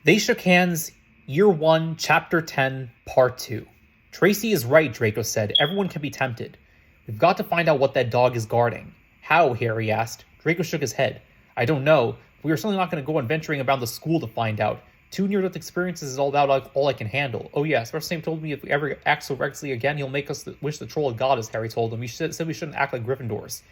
They Shook Hands, Year 1, Chapter 10, Part 2. Tracy is right, Draco said. Everyone can be tempted. We've got to find out what that dog is guarding. How? Harry asked. Draco shook his head. I don't know. We are certainly not going to go on venturing around the school to find out. 2 near-death experiences is all I can handle. Oh yes, Professor Snape told me if we ever act so recklessly again, he'll make us wish the troll had got us, Harry told him. He said we shouldn't act like Gryffindors.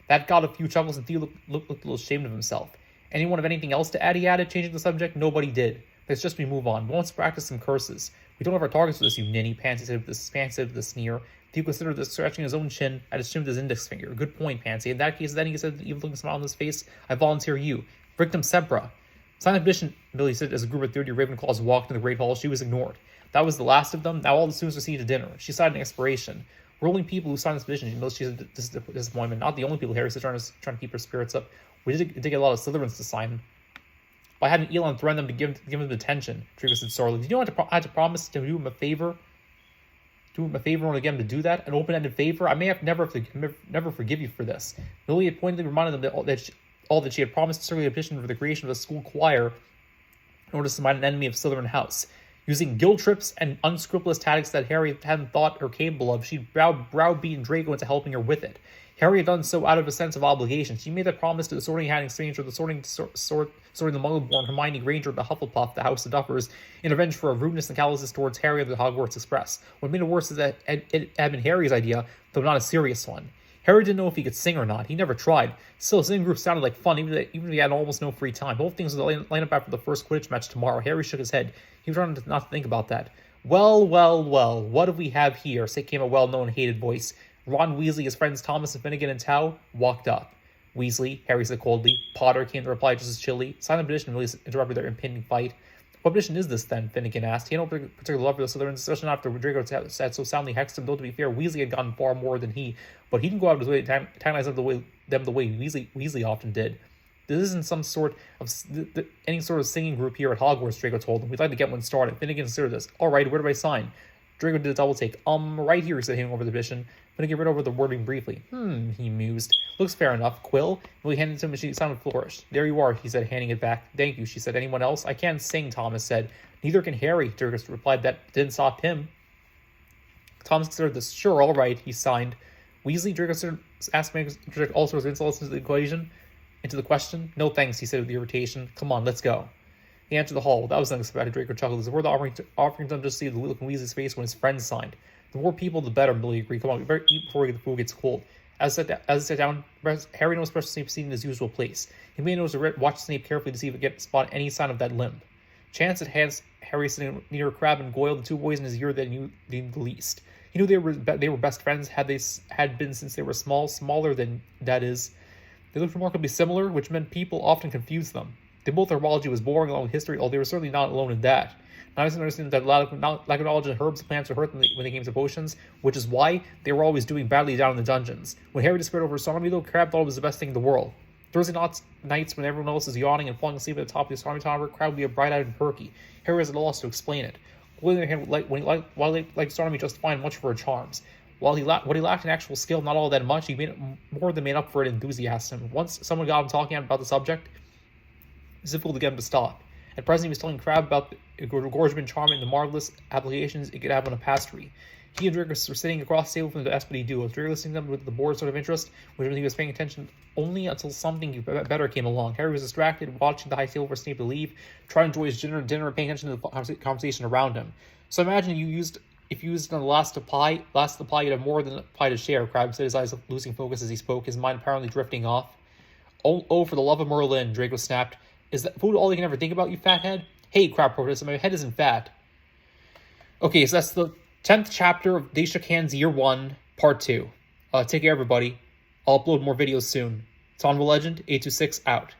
That got a few chuckles and Theo looked a little ashamed of himself. Anyone have anything else to add, he added, changing the subject. Nobody did. Let's just move on. Let's practice some curses. We don't have our targets for this, you ninny, Pansy said with a sneer. Theo considered this, scratching his own chin at his chin with his index finger. Good point, Pansy. In that case, then he said, even looking a smile on his face, I volunteer you. Victim Sempra. Sign of admission, Billy said as a group of 30 Ravenclaws walked into the Great Hall. She was ignored. That was the last of them. Now all the students were seated to dinner. She sighed an expiration. We're only people who signed this petition. She said this is a disappointment. Not the only people, Harry said, trying to keep her spirits up. We did get a lot of Slytherins to sign. By having Elon threaten them to give him detention, Draco said sorely. Did you know I had to promise to do him a favor? Do him a favor in order to get him to do that? An open-ended favor? I may have never forgive you for this. Millie had pointedly reminded them that she had promised to circulate a petition for the creation of a school choir in order to summon an enemy of Slytherin House. Using guilt trips and unscrupulous tactics that Harry hadn't thought her capable of, she'd browbeaten Draco into helping her with it. Harry had done so out of a sense of obligation. She made that promise to the Sorting Hat Exchange or the sorting the Muggle-born Hermione Granger of the Hufflepuff, the House of Duffers, in revenge for her rudeness and callousness towards Harry of the Hogwarts Express. What made it worse is that it had been Harry's idea, though not a serious one. Harry didn't know if he could sing or not. He never tried. Still, singing group sounded like fun, even if he had almost no free time. Both things would line up after the first Quidditch match tomorrow. Harry shook his head. He was trying not to think about that. Well, what do we have here? Came a well-known, hated voice. Ron Weasley, his friends Thomas and Finnegan and Tao walked up. Weasley, Harry said coldly. Potter came to reply just as chilly. Silent petition really interrupted their impending fight. What petition is this, then? Finnegan asked. He had no particular love for the Slytherins, especially after Draco had so soundly hexed him, though to be fair, Weasley had gotten far more than he, but he didn't go out of his way to antagonize them the way Weasley often did. This isn't some sort of any sort of singing group here at Hogwarts, Draco told him. We'd like to get one started. Finnegan considered this. All right, where do I sign? Draco did a double take. Right here, he said, handing over the petition. Finnegan read over the wording briefly. He mused. Looks fair enough. Quill? Willie handed it to him and she sounded flourished. There you are, he said, handing it back. Thank you, she said. Anyone else? I can't sing, Thomas said. Neither can Harry, Draco replied. That didn't stop him. Thomas considered this. Sure, all right, he signed. Weasley, Draco asked me to inject all sorts of insults into the question. No thanks, he said with irritation. Come on, let's go. He entered the hall. That was unexpected, Draco chuckled. It's worth offering to just see the look on Weasley's face when his friends signed. The more people, the better, Billy agreed. Come on, we better eat before the food gets cold. As he sat down, Harry noticed Professor Snape sitting in his usual place. He made notice to watch Snape carefully to see if he could spot any sign of that limp. Chance had Harry sitting near Crabbe and Goyle, the two boys in his ear that he knew the least. He knew they were best friends, had been since they were smaller than that is. They looked remarkably similar, which meant people often confused them. They both herbology was boring along with history, although they were certainly not alone in that. Now I understand that lack of knowledge of herbs and plants would hurt them when they came to potions, which is why they were always doing badly down in the dungeons. When Harry discovered over astronomy, though, Crabbe thought it was the best thing in the world. Thursday nights, when everyone else is yawning and falling asleep at the top of the astronomy tower, Crabbe would be bright-eyed and perky. Harry was at a loss to explain it. While he liked astronomy just fine, much for her charms. What he lacked in actual skill, not all that much, he more than made up for it in enthusiasm. Once someone got him talking about the subject, it was difficult to get him to stop. At present, he was telling Crabbe about the Gorgeman charm and the marvelous applications it could have on a pastry. He and Draco were sitting across the table from the Espity duo. Draco listening to them with the bored sort of interest, which meant he was paying attention only until something better came along. Harry was distracted, watching the high table for Snape to leave, trying to enjoy his dinner and paying attention to the conversation around him. So imagine if you used it on the last of pie, you'd have more than a pie to share, Crabbe said, his eyes losing focus as he spoke, his mind apparently drifting off. Oh, for the love of Merlin, Draco snapped. Is that food all you can ever think about, you fathead? Hey, Crabbe protested, my head isn't fat. Okay, so that's the 10th chapter of They Shook Hands Year 1, Part 2. Take care, everybody. I'll upload more videos soon. It's On the Legend, 826 out.